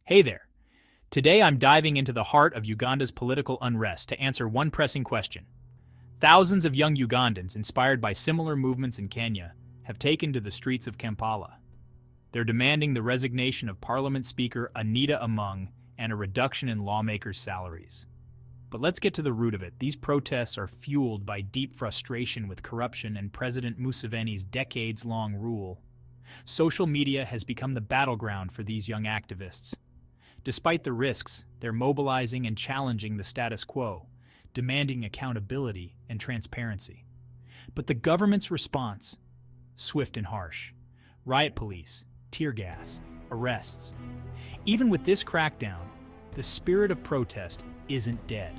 Hey there. Today I'm diving into the heart of Uganda's political unrest to answer one pressing question. Thousands of young Ugandans, inspired by similar movements in Kenya, have taken to the streets of Kampala. They're demanding the resignation of Parliament Speaker Anita Among and a reduction in lawmakers' salaries. But let's get to the root of it. These protests are fueled by deep frustration with corruption and President Museveni's decades-long rule. Social media has become the battleground for these young activists. Despite the risks, they're mobilizing and challenging the status quo, demanding accountability and transparency. But the government's response, swift and harsh. Riot police, tear gas, arrests. Even with this crackdown, the spirit of protest isn't dead.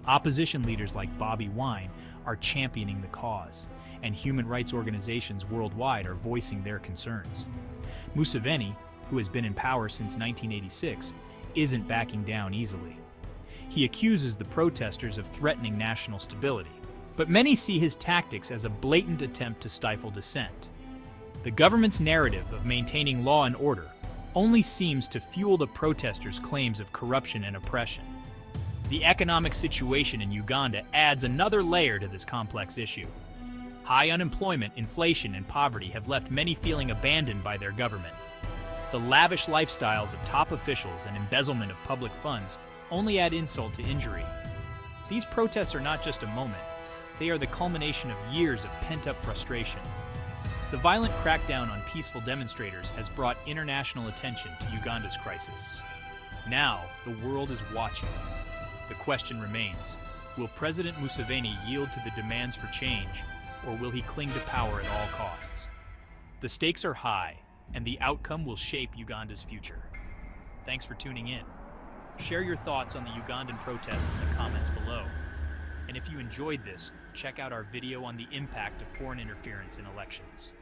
Opposition leaders like Bobby Wine are championing the cause, and human rights organizations worldwide are voicing their concerns. Museveni, who has been in power since 1986, isn't backing down easily. He accuses the protesters of threatening national stability, but many see his tactics as a blatant attempt to stifle dissent. The government's narrative of maintaining law and order only seems to fuel the protesters' claims of corruption and oppression. The economic situation in Uganda adds another layer to this complex issue. High unemployment, inflation, and poverty have left many feeling abandoned by their government. The lavish lifestyles of top officials and embezzlement of public funds only add insult to injury. These protests are not just a moment, they are the culmination of years of pent-up frustration. The violent crackdown on peaceful demonstrators has brought international attention to Uganda's crisis. Now, the world is watching. The question remains, will President Museveni yield to the demands for change, or will he cling to power at all costs? The stakes are high, and the outcome will shape Uganda's future. Thanks for tuning in. Share your thoughts on the Ugandan protests in the comments below. And if you enjoyed this, check out our video on the impact of foreign interference in elections.